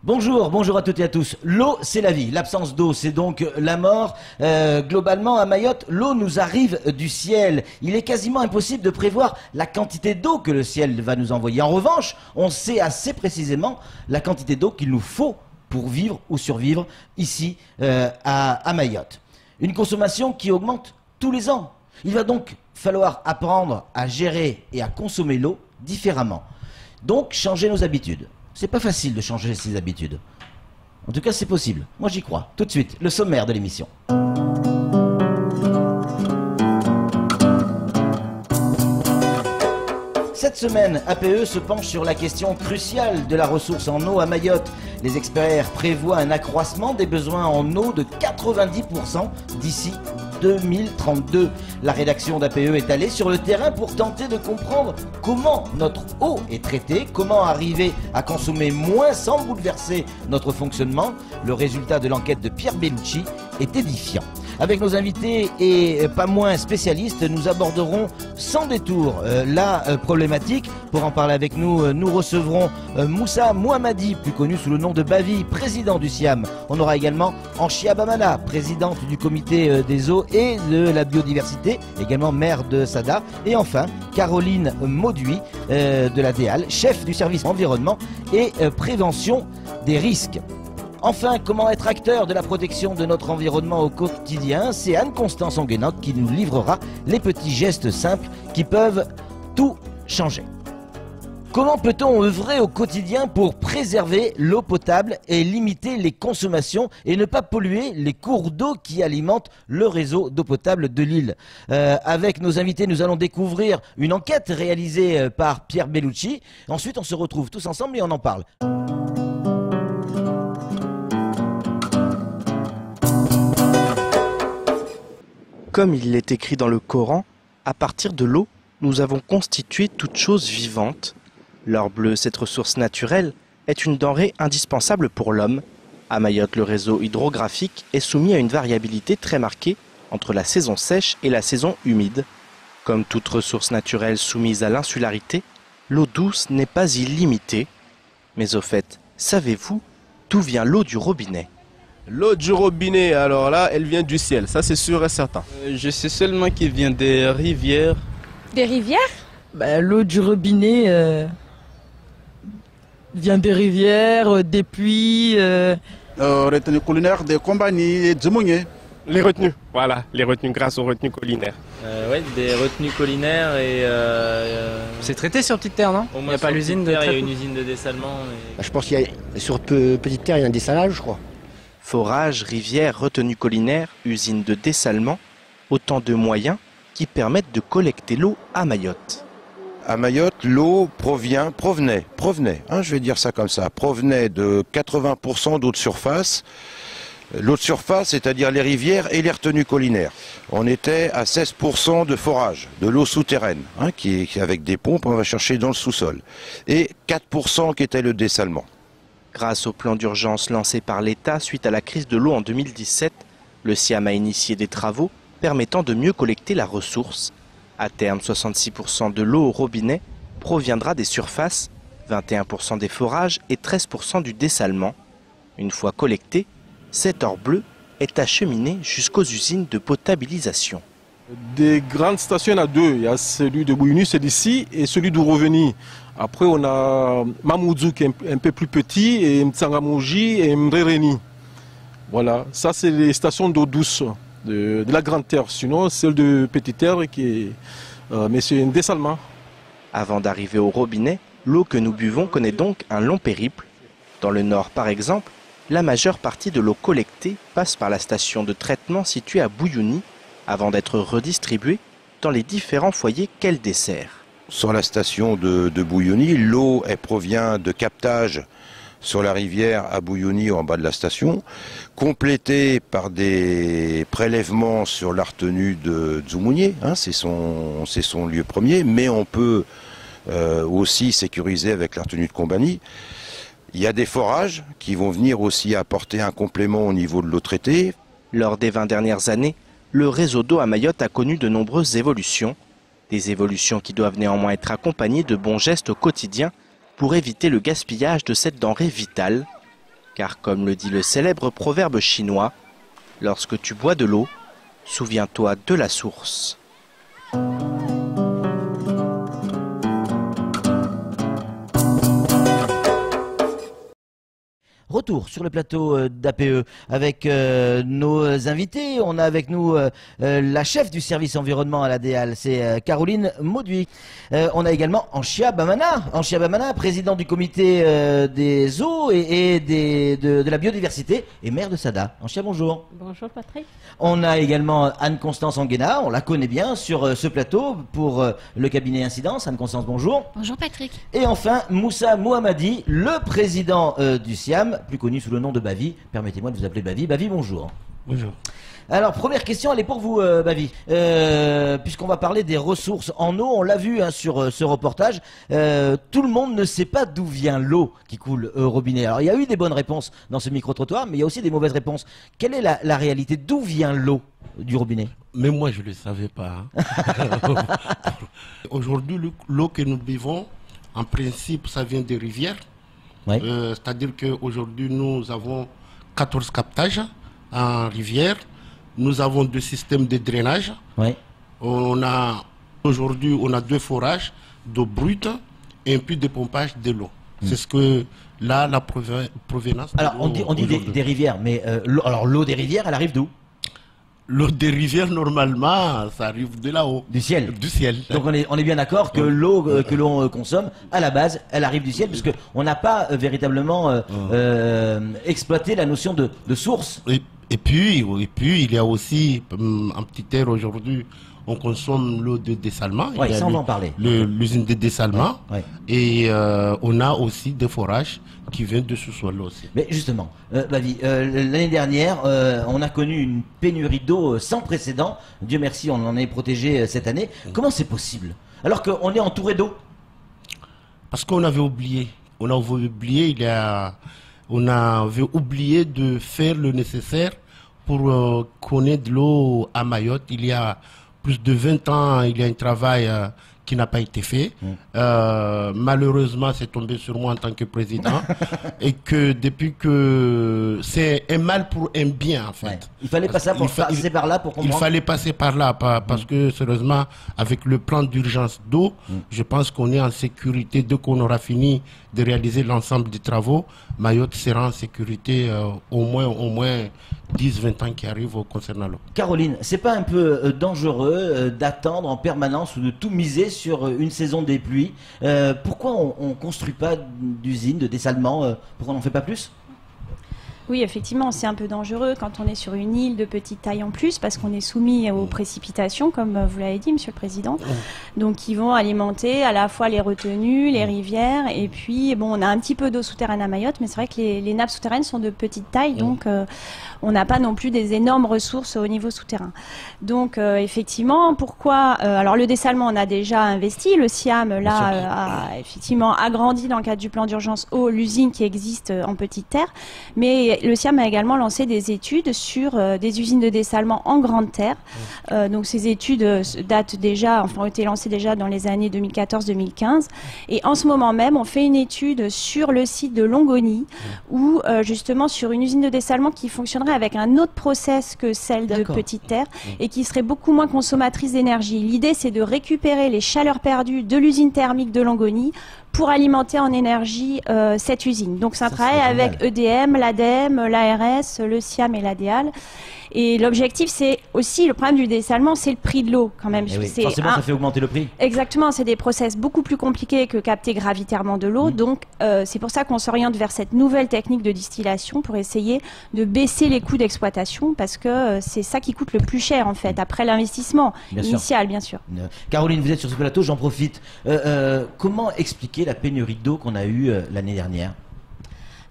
Bonjour, bonjour à toutes et à tous. L'eau, c'est la vie. L'absence d'eau, c'est donc la mort. Globalement, à Mayotte, l'eau nous arrive du ciel. Il est quasiment impossible de prévoir la quantité d'eau que le ciel va nous envoyer. En revanche, on sait assez précisément la quantité d'eau qu'il nous faut pour vivre ou survivre ici à Mayotte. Une consommation qui augmente tous les ans. Il va donc falloir apprendre à gérer et à consommer l'eau différemment. Donc, changer nos habitudes. C'est pas facile de changer ses habitudes. En tout cas, c'est possible. Moi, j'y crois. Tout de suite, le sommaire de l'émission. Cette semaine, APE se penche sur la question cruciale de la ressource en eau à Mayotte. Les experts prévoient un accroissement des besoins en eau de 90% d'ici 2032. La rédaction d'APE est allée sur le terrain pour tenter de comprendre comment notre eau est traitée, comment arriver à consommer moins sans bouleverser notre fonctionnement. Le résultat de l'enquête de Pierre Bellucci est édifiant. Avec nos invités et pas moins spécialistes, nous aborderons sans détour la problématique. Pour en parler avec nous, nous recevrons Moussa Mohammadi, plus connu sous le nom de Bavi, président du SIAM. On aura également Anchia Bamana, présidente du comité des eaux et de la biodiversité, également maire de Sada. Et enfin, Caroline Mauduit de la DEAL, chef du service environnement et prévention des risques. Enfin, comment être acteur de la protection de notre environnement au quotidien? C'est Anne-Constance Onguenot qui nous livrera les petits gestes simples qui peuvent tout changer. Comment peut-on œuvrer au quotidien pour préserver l'eau potable et limiter les consommations et ne pas polluer les cours d'eau qui alimentent le réseau d'eau potable de l'île? Avec nos invités, nous allons découvrir une enquête réalisée par Pierre Bellucci. Ensuite, on se retrouve tous ensemble et on en parle. Comme il est écrit dans le Coran, à partir de l'eau, nous avons constitué toute chose vivante. L'or bleu, cette ressource naturelle, est une denrée indispensable pour l'homme. À Mayotte, le réseau hydrographique est soumis à une variabilité très marquée entre la saison sèche et la saison humide. Comme toute ressource naturelle soumise à l'insularité, l'eau douce n'est pas illimitée. Mais au fait, savez-vous d'où vient l'eau du robinet ? L'eau du robinet, alors là, elle vient du ciel, ça c'est sûr et certain. Je sais seulement qu'il vient des rivières. Des rivières? L'eau du robinet vient des rivières, des puits. Retenues collinaires des compagnies et du Mounier. Les retenues, voilà, les retenues grâce aux retenues collinaires. Oui, des retenues collinaires et... C'est traité sur Petite Terre, non? Il n'y a pas l'usine de traitement. Il y a une usine de dessalement. Je pense qu'il y a, sur Petite Terre, il y a un dessalage, je crois. Forages, rivières, retenues collinaires, usines de dessalement, autant de moyens qui permettent de collecter l'eau à Mayotte. À Mayotte, l'eau provenait, je vais dire ça comme ça, provenait de 80% d'eau de surface. L'eau de surface, c'est-à-dire les rivières et les retenues collinaires. On était à 16% de forage, de l'eau souterraine, qui avec des pompes, on va chercher dans le sous-sol. Et 4% qui était le dessalement. Grâce au plan d'urgence lancé par l'État suite à la crise de l'eau en 2017, le SIAM a initié des travaux permettant de mieux collecter la ressource. À terme, 66% de l'eau au robinet proviendra des surfaces, 21% des forages et 13% du dessalement. Une fois collecté, cet or bleu est acheminé jusqu'aux usines de potabilisation. Des grandes stations, il y en a deux. Il y a celui de Bouyouni, c'est d'ici, et celui d'Ouroveni. Après, on a Mamoudou qui est un peu plus petit, et Mtsangamouji et Mrereni. Voilà, ça c'est les stations d'eau douce de la Grande Terre. Sinon, celle de Petite Terre, mais c'est un dessalement. Avant d'arriver au robinet, l'eau que nous buvons connaît donc un long périple. Dans le nord, par exemple, la majeure partie de l'eau collectée passe par la station de traitement située à Bouyouni, avant d'être redistribuée dans les différents foyers qu'elle dessert. Sur la station de Bouyouni, l'eau provient de captage sur la rivière à Bouyouni en bas de la station, complétée par des prélèvements sur la retenue de Djoumounié, c'est son lieu premier, mais on peut aussi sécuriser avec la retenue de Combani. Il y a des forages qui vont venir aussi apporter un complément au niveau de l'eau traitée. Lors des 20 dernières années, le réseau d'eau à Mayotte a connu de nombreuses évolutions. Des évolutions qui doivent néanmoins être accompagnées de bons gestes au quotidien pour éviter le gaspillage de cette denrée vitale. Car comme le dit le célèbre proverbe chinois, lorsque tu bois de l'eau, souviens-toi de la source. Retour sur le plateau d'APE avec nos invités. On a avec nous la chef du service environnement à l'ADEAL, c'est Caroline Mauduit. On a également Anchia Bamana, président du comité des eaux et de la biodiversité et maire de Sada. Anchia, bonjour. Bonjour Patrick. On a également Anne-Constance Anguena, on la connaît bien sur ce plateau pour le cabinet Incidence. Anne-Constance, bonjour. Bonjour Patrick. Et enfin, Moussa Mohammadi, le président du SIAM, plus connu sous le nom de Bavi. Permettez-moi de vous appeler Bavi. Bavi, bonjour. Bonjour. Alors, première question, elle est pour vous, Bavi. Puisqu'on va parler des ressources en eau, on l'a vu sur ce reportage, tout le monde ne sait pas d'où vient l'eau qui coule au robinet. Alors, il y a eu des bonnes réponses dans ce micro-trottoir, mais il y a aussi des mauvaises réponses. Quelle est la réalité? D'où vient l'eau du robinet? Mais moi, je ne le savais pas. Hein. Aujourd'hui, l'eau que nous buvons, en principe, ça vient des rivières. Ouais. C'est-à-dire qu'aujourd'hui, nous avons 14 captages en rivière. Nous avons 2 systèmes de drainage. Ouais. Aujourd'hui, on a 2 forages d'eau brute et puis de pompage de l'eau. C'est ce que là, la provenance. Alors, on dit des rivières, mais l'eau des rivières, elle arrive d'où? L'eau des rivières, normalement, ça arrive de là-haut. Du ciel. Du ciel. Donc on est bien d'accord que l'eau que l'on consomme, à la base, elle arrive du ciel, puisque on n'a pas véritablement exploité la notion de source. Et puis, il y a aussi un petit air aujourd'hui. On consomme l'eau de dessalement. Oui, ça on va en parler. L'usine de dessalement. Ouais. Et on a aussi des forages qui viennent de sous-sol aussi. Mais justement, Bavi, l'année dernière, on a connu une pénurie d'eau sans précédent. Dieu merci, on en est protégé cette année. Comment c'est possible? Alors qu'on est entouré d'eau? Parce qu'on avait oublié. On avait oublié de faire le nécessaire pour qu'on ait de l'eau à Mayotte. Il y a plus de 20 ans, il y a un travail qui n'a pas été fait. Malheureusement, c'est tombé sur moi en tant que président. Et que depuis que c'est un mal pour un bien, en fait. Ouais. Il fallait passer par là pour comprendre. Il fallait passer par là, parce que sérieusement, avec le plan d'urgence d'eau, je pense qu'on est en sécurité. Dès qu'on aura fini de réaliser l'ensemble des travaux, Mayotte sera en sécurité au moins 10-20 ans qui arrivent concernant l'eau. Caroline, c'est pas un peu dangereux d'attendre en permanence ou de tout miser sur une saison des pluies? Pourquoi on ne construit pas d'usine de dessalement? Pourquoi on n'en fait pas plus? Oui, effectivement, c'est un peu dangereux quand on est sur une île de petite taille en plus, parce qu'on est soumis aux précipitations, comme vous l'avez dit, Monsieur le Président. Donc, qui vont alimenter à la fois les retenues, les rivières, et puis, bon, on a un petit peu d'eau souterraine à Mayotte, mais c'est vrai que les nappes souterraines sont de petite taille, donc on n'a pas non plus des énormes ressources au niveau souterrain. Donc, effectivement, pourquoi alors, le dessalement, on a déjà investi. Le SIAM, là, a effectivement agrandi dans le cadre du plan d'urgence eau l'usine qui existe en petite terre, mais le SIAM a également lancé des études sur des usines de dessalement en grande terre. Donc ces études datent déjà, ont été lancées déjà dans les années 2014-2015. Et en ce moment même, on fait une étude sur le site de Longoni, où justement sur une usine de dessalement qui fonctionnerait avec un autre process que celle de petite terre et qui serait beaucoup moins consommatrice d'énergie. L'idée, c'est de récupérer les chaleurs perdues de l'usine thermique de Longoni pour alimenter en énergie cette usine. Donc c'est un travail avec EDM, l'ADEME, l'ARS, le SIAM et l'ADEAL. Et l'objectif, c'est aussi, le problème du dessalement, c'est le prix de l'eau quand même. Oui, forcément, ça fait augmenter le prix. Exactement, c'est des process beaucoup plus compliqués que capter gravitairement de l'eau. Donc c'est pour ça qu'on s'oriente vers cette nouvelle technique de distillation pour essayer de baisser les coûts d'exploitation, parce que c'est ça qui coûte le plus cher en fait, après l'investissement initial, bien sûr. Caroline, vous êtes sur ce plateau, j'en profite. Comment expliquer la pénurie d'eau qu'on a eue l'année dernière?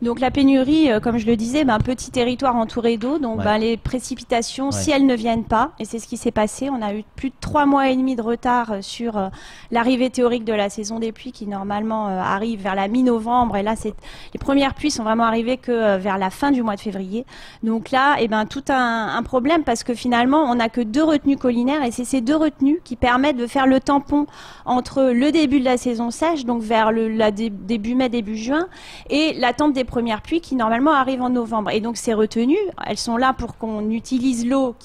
Donc la pénurie, comme je le disais, un petit territoire entouré d'eau, donc les précipitations, si elles ne viennent pas, et c'est ce qui s'est passé, on a eu plus de 3 mois et demi de retard sur l'arrivée théorique de la saison des pluies qui normalement arrive vers la mi-novembre, et là les premières pluies sont vraiment arrivées que vers la fin du mois de février. Donc là, tout un problème, parce que finalement on n'a que 2 retenues collinaires, et c'est ces 2 retenues qui permettent de faire le tampon entre le début de la saison sèche, donc vers début mai, début juin, et l'attente des premières pluies qui normalement arrivent en novembre. Et donc ces retenues, elles sont là pour qu'on utilise l'eau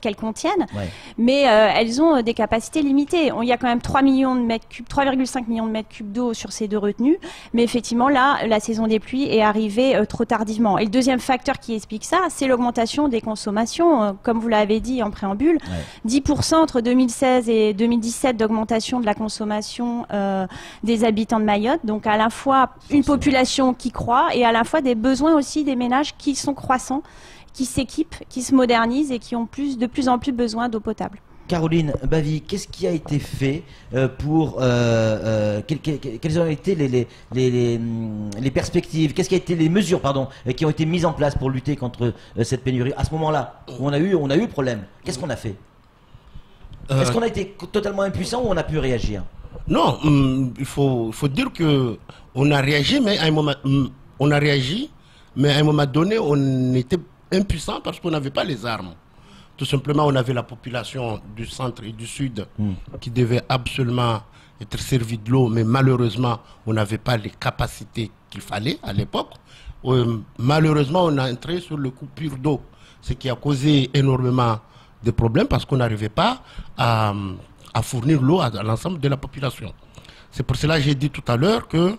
qu'elles contiennent, mais elles ont des capacités limitées. Il y a quand même 3,5 millions de mètres cubes d'eau sur ces deux retenues, mais effectivement là, la saison des pluies est arrivée trop tardivement. Et le deuxième facteur qui explique ça, c'est l'augmentation des consommations. Comme vous l'avez dit en préambule, 10% entre 2016 et 2017 d'augmentation de la consommation des habitants de Mayotte. Donc à la fois une population qui croît et à la fois des besoins aussi des ménages qui sont croissants, qui s'équipent, qui se modernisent et qui ont de plus en plus besoin d'eau potable. Caroline Bavy, qu'est-ce qui a été fait pour... quelles ont été les perspectives, qu'est-ce qui a été les mesures qui ont été mises en place pour lutter contre cette pénurie à ce moment-là où on a eu problème? Qu'est-ce qu'on a fait? Est-ce qu'on a été totalement impuissant ou on a pu réagir? Non, il faut dire que on a réagi, mais à un moment, donné, on était impuissant parce qu'on n'avait pas les armes. Tout simplement, on avait la population du centre et du sud qui devait absolument être servie de l'eau, mais malheureusement, on n'avait pas les capacités qu'il fallait à l'époque. Malheureusement, on a entré sur le coupure d'eau, ce qui a causé énormément de problèmes parce qu'on n'arrivait pas à fournir l'eau à l'ensemble de la population. C'est pour cela que j'ai dit tout à l'heure que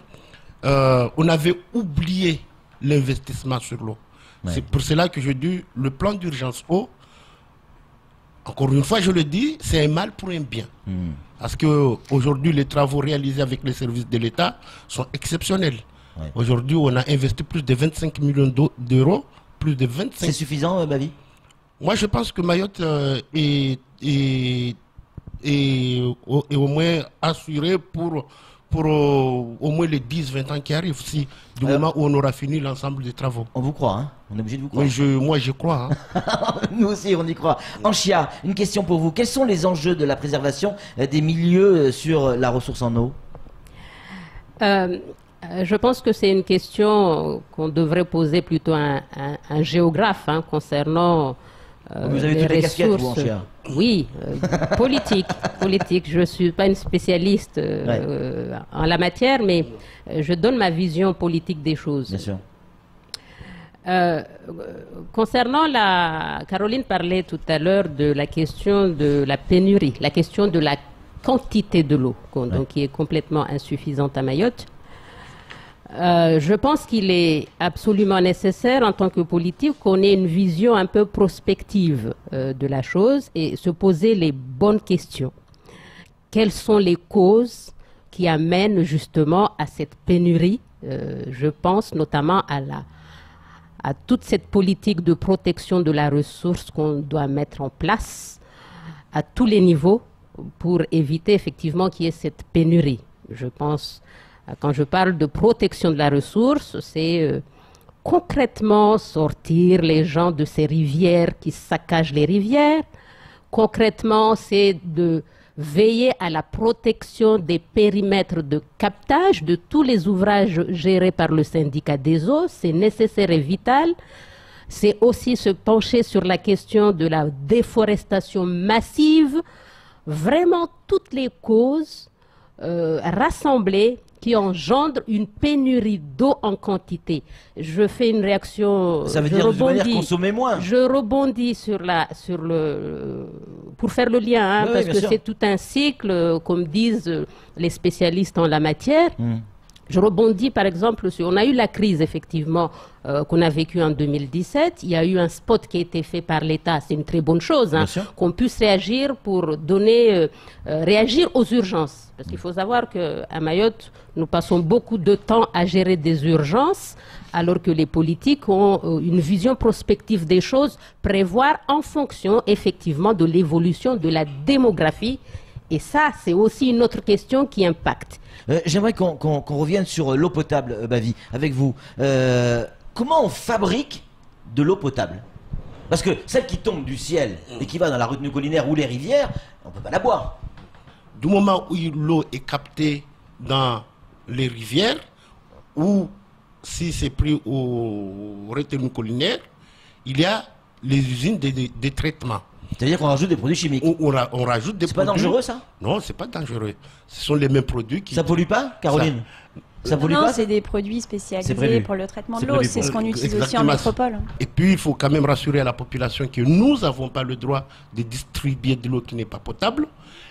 on avait oublié l'investissement sur l'eau. C'est pour cela que je dis le plan d'urgence eau, encore une fois je le dis, c'est un mal pour un bien. Parce qu'aujourd'hui les travaux réalisés avec les services de l'État sont exceptionnels. Aujourd'hui on a investi plus de 25 millions d'euros. Plus de 25. C'est suffisant, Bavy? Moi je pense que Mayotte est au moins assuré pour au moins les 10-20 ans qui arrivent, du moment où on aura fini l'ensemble des travaux. On vous croit, hein? On est obligé de vous croire. Moi je crois. Hein. Nous aussi on y croit. Anchia, une question pour vous. Quels sont les enjeux de la préservation des milieux sur la ressource en eau? Je pense que c'est une question qu'on devrait poser plutôt à un géographe concernant vous avez toutes les casquettes, vous, Anchia. Oui, politique. Je ne suis pas une spécialiste en la matière, mais je donne ma vision politique des choses. Bien sûr. Concernant Caroline parlait tout à l'heure de la question de la pénurie, la question de la quantité de l'eau, donc qui est complètement insuffisante à Mayotte. Je pense qu'il est absolument nécessaire en tant que politique qu'on ait une vision un peu prospective de la chose et se poser les bonnes questions. Quelles sont les causes qui amènent justement à cette pénurie? Je pense notamment à toute cette politique de protection de la ressource qu'on doit mettre en place à tous les niveaux pour éviter effectivement qu'il y ait cette pénurie. Je pense... Quand je parle de protection de la ressource, c'est concrètement sortir les gens de ces rivières qui saccagent les rivières. Concrètement, c'est de veiller à la protection des périmètres de captage de tous les ouvrages gérés par le syndicat des eaux. C'est nécessaire et vital. C'est aussi se pencher sur la question de la déforestation massive. Vraiment toutes les causes rassemblées qui engendre une pénurie d'eau en quantité. Je fais une réaction. Ça veut dire de manière consommer moins. Je rebondis pour faire le lien, parce que c'est tout un cycle, comme disent les spécialistes en la matière. Je rebondis par exemple sur... On a eu la crise effectivement qu'on a vécue en 2017. Il y a eu un spot qui a été fait par l'État. C'est une très bonne chose qu'on puisse réagir pour réagir aux urgences. Parce qu'il faut savoir qu'à Mayotte, nous passons beaucoup de temps à gérer des urgences alors que les politiques ont une vision prospective des choses, prévoir en fonction effectivement de l'évolution de la démographie. Et ça, c'est aussi une autre question qui impacte. J'aimerais qu'on revienne sur l'eau potable, Bavy, avec vous. Comment on fabrique de l'eau potable? Parce que celle qui tombe du ciel et qui va dans la retenue collinaire ou les rivières, on ne peut pas la boire. Du moment où l'eau est captée dans les rivières, ou si c'est pris aux retenues collinaires, il y a les usines de traitement. C'est-à-dire qu'on rajoute des produits chimiques. On rajoute des produits. C'est pas dangereux, ça? Non, c'est pas dangereux. Ce sont les mêmes produits qui... Ça pollue pas, Caroline? Ça pollue Non, pas c'est des produits spécialisés pour le traitement de l'eau. C'est ce qu'on utilise aussi en Exactement. métropole. Et puis, il faut quand même rassurer à la population que nous n'avons pas le droit de distribuer de l'eau qui n'est pas potable.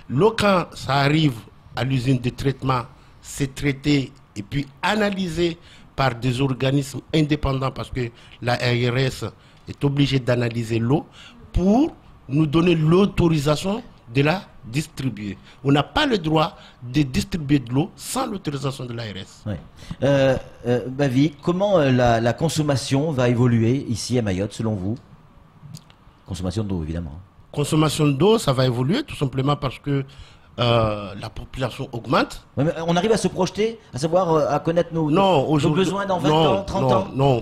L'eau, quand ça arrive à l'usine de traitement, c'est traité et puis analysé par des organismes indépendants parce que la ARS est obligée d'analyser l'eau pour nous donner l'autorisation de la distribuer. On n'a pas le droit de distribuer de l'eau sans l'autorisation de l'ARS. Ouais. Bavi, comment la consommation va évoluer ici à Mayotte, selon vous? Consommation d'eau, évidemment. Consommation d'eau, ça va évoluer tout simplement parce que la population augmente. Ouais, mais on arrive à se projeter, à savoir, à connaître nos besoins dans 20 ans, 30 ans? Non,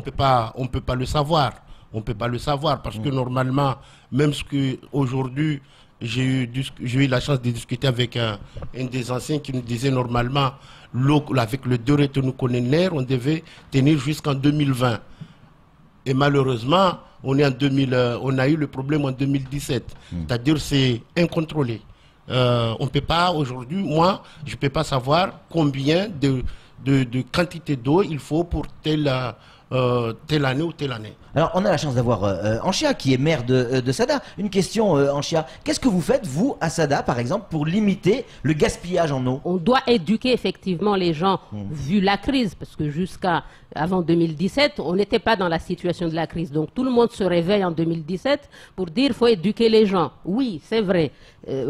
on peut pas le savoir. On peut pas le savoir parce que normalement, même ce que aujourd'hui, j'ai eu la chance de discuter avec un des anciens qui nous disait normalement, l'eau avec le 2 retenues collinaires, on devait tenir jusqu'en 2020. Et malheureusement, on a eu le problème en 2017. C'est-à-dire c'est incontrôlé. On ne peut pas aujourd'hui, moi, je ne peux pas savoir combien de quantité d'eau il faut pour telle année ou telle année. Alors, on a la chance d'avoir Anchia, qui est maire de Sada. Une question, Anchia. Qu'est-ce que vous faites, vous, à Sada, par exemple, pour limiter le gaspillage en eau? On doit éduquer effectivement les gens, vu la crise, parce que jusqu'à avant 2017, on n'était pas dans la situation de la crise. Donc, tout le monde se réveille en 2017 pour dire qu'il faut éduquer les gens. Oui, c'est vrai,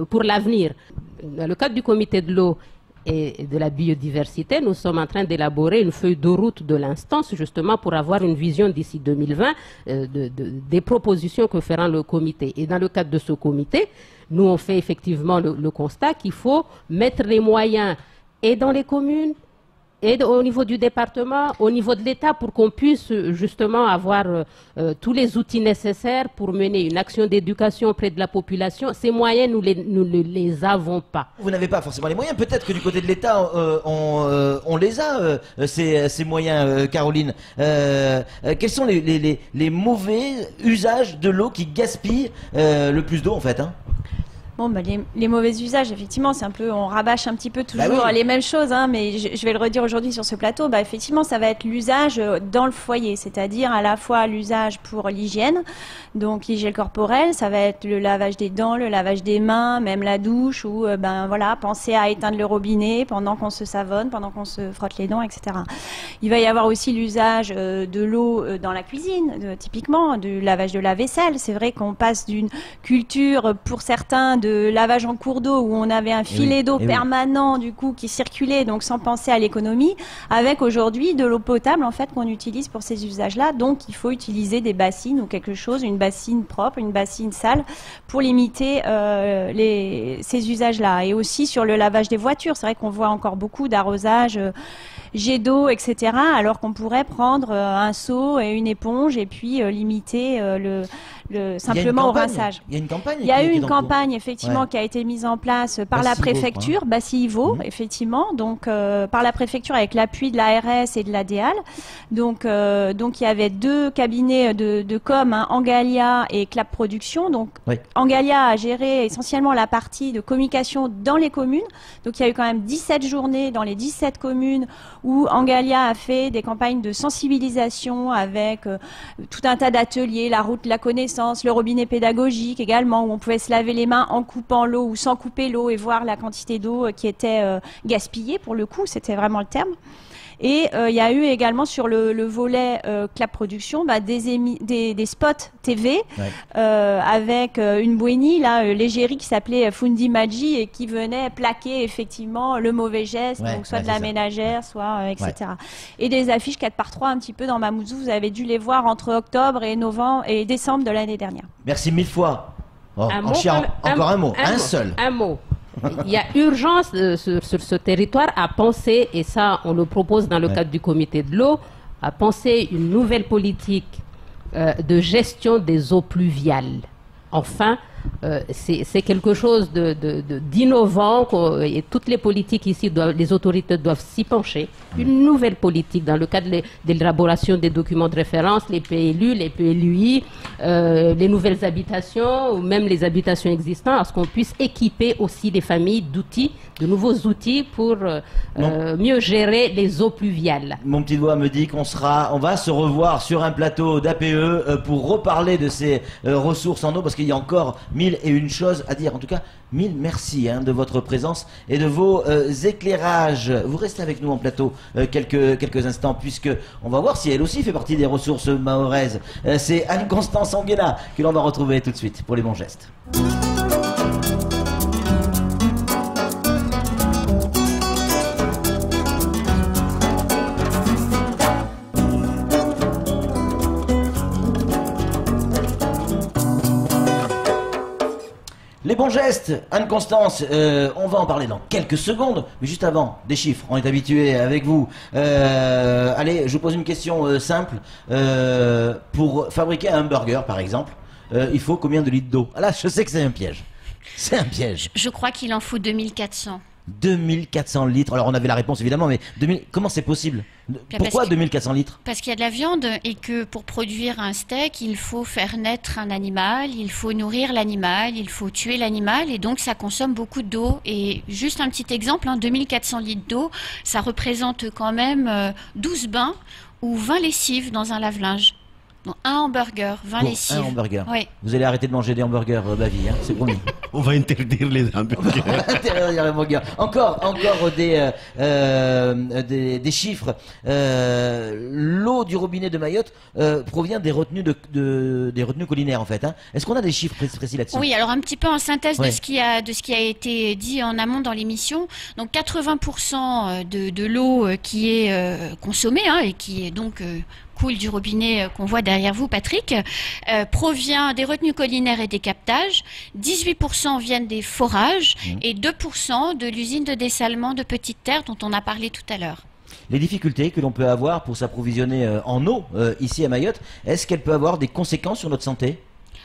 pour l'avenir. Dans le cadre du comité de l'eau et de la biodiversité, nous sommes en train d'élaborer une feuille de route de l'instance justement pour avoir une vision d'ici 2020 des propositions que fera le comité. Et dans le cadre de ce comité, nous on fait effectivement le constat qu'il faut mettre les moyens et dans les communes et au niveau du département, au niveau de l'État, pour qu'on puisse justement avoir tous les outils nécessaires pour mener une action d'éducation auprès de la population. Ces moyens, nous ne les avons pas. Vous n'avez pas forcément les moyens. Peut-être que du côté de l'État, on les a, ces moyens, Caroline. Quels sont les mauvais usages de l'eau qui gaspillent le plus d'eau, en fait, hein? Bon, bah, les mauvais usages, effectivement, c'est un peu, on rabâche un petit peu toujours les mêmes choses, hein, mais je vais le redire aujourd'hui sur ce plateau. Bah, effectivement, ça va être l'usage dans le foyer, c'est-à-dire à la fois l'usage pour l'hygiène, donc l'hygiène corporelle, ça va être le lavage des dents, le lavage des mains, même la douche, ou ben voilà, penser à éteindre le robinet pendant qu'on se savonne, pendant qu'on se frotte les dents, etc. Il va y avoir aussi l'usage de l'eau dans la cuisine, typiquement, du lavage de la vaisselle. C'est vrai qu'on passe d'une culture, pour certains, de lavage en cours d'eau où on avait un filet d'eau permanent du coup qui circulait, donc sans penser à l'économie, avec aujourd'hui de l'eau potable en fait qu'on utilise pour ces usages-là. Donc il faut utiliser des bassines ou quelque chose, une bassine propre, une bassine sale, pour limiter ces usages-là. Et aussi sur le lavage des voitures, c'est vrai qu'on voit encore beaucoup d'arrosage jet d'eau, etc. Alors qu'on pourrait prendre un seau et une éponge et puis limiter simplement au rinçage. Il y a une campagne. Il y a eu une campagne effectivement qui a été mise en place par la préfecture, Bassy-Ivo, effectivement, donc par la préfecture avec l'appui de l'ARS et de l'ADEAL. Donc il y avait 2 cabinets de com, hein, Angalia et Clap Production. Donc Angalia a géré essentiellement la partie de communication dans les communes. Donc il y a eu quand même 17 journées dans les 17 communes où Angalia a fait des campagnes de sensibilisation avec tout un tas d'ateliers, la route de la connaissance, le robinet pédagogique également, où on pouvait se laver les mains en coupant l'eau ou sans couper l'eau et voir la quantité d'eau qui était gaspillée, pour le coup, c'était vraiment le terme. Et il y a eu également sur le volet Clap Production des spots TV avec une bouénie, l'égérie qui s'appelait Fundi Maji et qui venait plaquer effectivement le mauvais geste, donc soit de la ménagère, soit etc. Et des affiches 4x3 un petit peu dans Mamoudzou, vous avez dû les voir entre octobre et décembre de l'année dernière. Merci 1000 fois. Encore un mot, un seul. Un mot. Il y a urgence sur ce territoire à penser, et ça on le propose dans le cadre du comité de l'eau, à penser une nouvelle politique de gestion des eaux pluviales. Enfin, c'est quelque chose d'innovant et toutes les politiques ici, les autorités doivent s'y pencher. Une nouvelle politique dans le cadre de l'élaboration des documents de référence, les PLU, les PLUI, les nouvelles habitations ou même les habitations existantes, à ce qu'on puisse équiper aussi les familles d'outils, de nouveaux outils pour mieux gérer les eaux pluviales. Mon petit doigt me dit qu'on va se revoir sur un plateau d'APE pour reparler de ces ressources en eau, parce qu'il y a encore 1001 choses à dire. En tout cas, 1000 merci de votre présence et de vos éclairages. Vous restez avec nous en plateau quelques instants, puisque on va voir si elle aussi fait partie des ressources mahoraises. C'est Anne-Constance Anguena que l'on va retrouver tout de suite pour les bons gestes. Les bons gestes, Anne-Constance, on va en parler dans quelques secondes, mais juste avant, des chiffres, on est habitué avec vous. Allez, je vous pose une question simple. Pour fabriquer un hamburger, par exemple, il faut combien de litres d'eau? Ah là, je sais que c'est un piège. C'est un piège. Je crois qu'il en faut 2400. 2400 litres. Alors on avait la réponse évidemment, mais comment c'est possible? Pourquoi 2400 litres? Parce qu'il y a de la viande et que pour produire un steak, il faut faire naître un animal, il faut nourrir l'animal, il faut tuer l'animal et donc ça consomme beaucoup d'eau. Et juste un petit exemple, 2400 litres d'eau, ça représente quand même 12 bains ou 20 lessives dans un lave-linge. Donc un hamburger, 20 lessives. Un hamburger. Oui. Vous allez arrêter de manger des hamburgers, Bavi, c'est promis. On va interdire les hamburgers. Interdire les hamburgers. Encore des chiffres. L'eau du robinet de Mayotte provient des retenues des retenues collinaires en fait. Est-ce qu'on a des chiffres précis là-dessus? Oui, alors un petit peu en synthèse de ce qui a été dit en amont dans l'émission. Donc 80% de l'eau qui est consommée et qui est donc coule du robinet qu'on voit derrière vous, Patrick, provient des retenues collinaires et des captages. 18% viennent des forages et 2% de l'usine de dessalement de Petite Terre dont on a parlé tout à l'heure. Les difficultés que l'on peut avoir pour s'approvisionner en eau ici à Mayotte, est-ce qu'elles peuvent avoir des conséquences sur notre santé?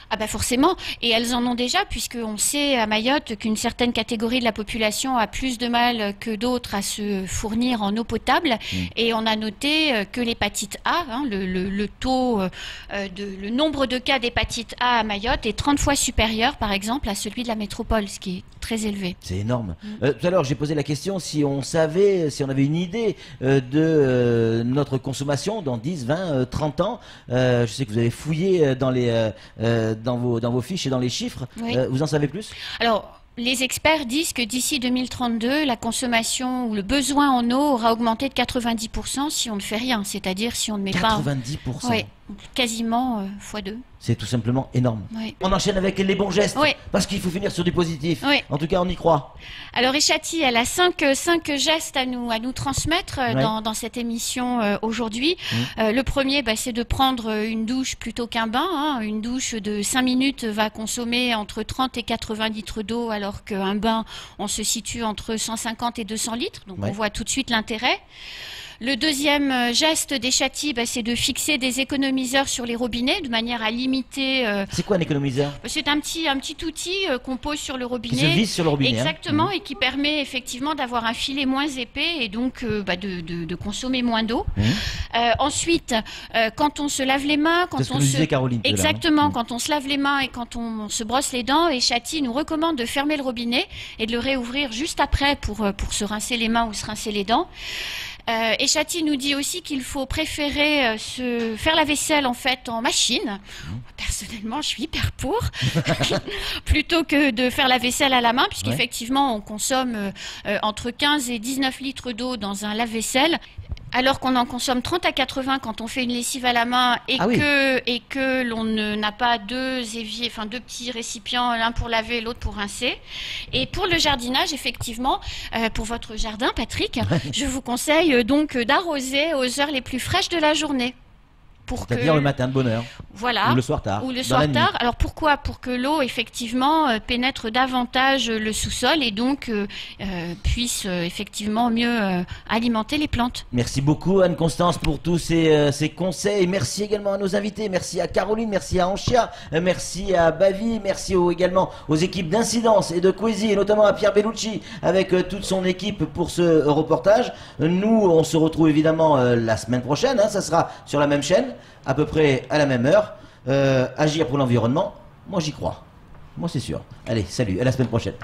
Ah bah forcément, et elles en ont déjà, puisqu'on sait à Mayotte qu'une certaine catégorie de la population a plus de mal que d'autres à se fournir en eau potable, et on a noté que l'hépatite A, le taux, le nombre de cas d'hépatite A à Mayotte est 30 fois supérieur par exemple à celui de la métropole, ce qui est très élevé. C'est énorme. Tout à l'heure j'ai posé la question si on savait, si on avait une idée de notre consommation dans 10, 20, 30 ans. Je sais que vous avez fouillé dans vos fiches et dans les chiffres. Oui. Vous en savez plus? Alors, les experts disent que d'ici 2032, la consommation ou le besoin en eau aura augmenté de 90% si on ne fait rien, c'est-à-dire si on ne met 90%. pas... Oui, quasiment x2. C'est tout simplement énorme. Oui. On enchaîne avec les bons gestes, parce qu'il faut finir sur du positif. Oui. En tout cas, on y croit. Alors Eshati, elle a 5 gestes à nous transmettre dans cette émission aujourd'hui. Le premier, c'est de prendre une douche plutôt qu'un bain. Une douche de 5 minutes va consommer entre 30 et 80 litres d'eau, alors qu'un bain, on se situe entre 150 et 200 litres. Donc on voit tout de suite l'intérêt. Le deuxième geste d'Eshati, c'est de fixer des économiseurs sur les robinets de manière à limiter... C'est quoi un économiseur? C'est un petit outil qu'on pose sur le robinet. Qui se visse sur le robinet. Exactement, et qui permet effectivement d'avoir un filet moins épais et donc de consommer moins d'eau. Ensuite, quand on se lave les mains... C'est ce que nous disait Caroline. Exactement, quand on se lave les mains et quand on se brosse les dents, Eshati nous recommande de fermer le robinet et de le réouvrir juste après pour se rincer les mains ou se rincer les dents. Eshati nous dit aussi qu'il faut préférer faire la vaisselle en fait en machine. Personnellement, je suis hyper pour, plutôt que de faire la vaisselle à la main, puisqu'effectivement, on consomme entre 15 et 19 litres d'eau dans un lave-vaisselle. Alors qu'on en consomme 30 à 80 quand on fait une lessive à la main et que l'on n'a pas deux éviers, deux petits récipients, l'un pour laver, l'autre pour rincer. Et pour le jardinage, effectivement, pour votre jardin, Patrick, je vous conseille donc d'arroser aux heures les plus fraîches de la journée. C'est-à-dire le matin de bonne heure. Voilà. Ou le soir tard. Ou le soir tard. Alors pourquoi? Pour que l'eau effectivement pénètre davantage le sous-sol et donc puisse effectivement mieux alimenter les plantes. Merci beaucoup Anne-Constance pour tous ces conseils. Merci également à nos invités. Merci à Caroline, merci à Anchia, merci à Bavi, merci également aux équipes d'Incidence et de Kwesi et notamment à Pierre Bellucci avec toute son équipe pour ce reportage. Nous, on se retrouve évidemment la semaine prochaine. Ça sera sur la même chaîne, à peu près à la même heure. Agir pour l'environnement, moi j'y crois. Moi c'est sûr. Allez, salut, à la semaine prochaine.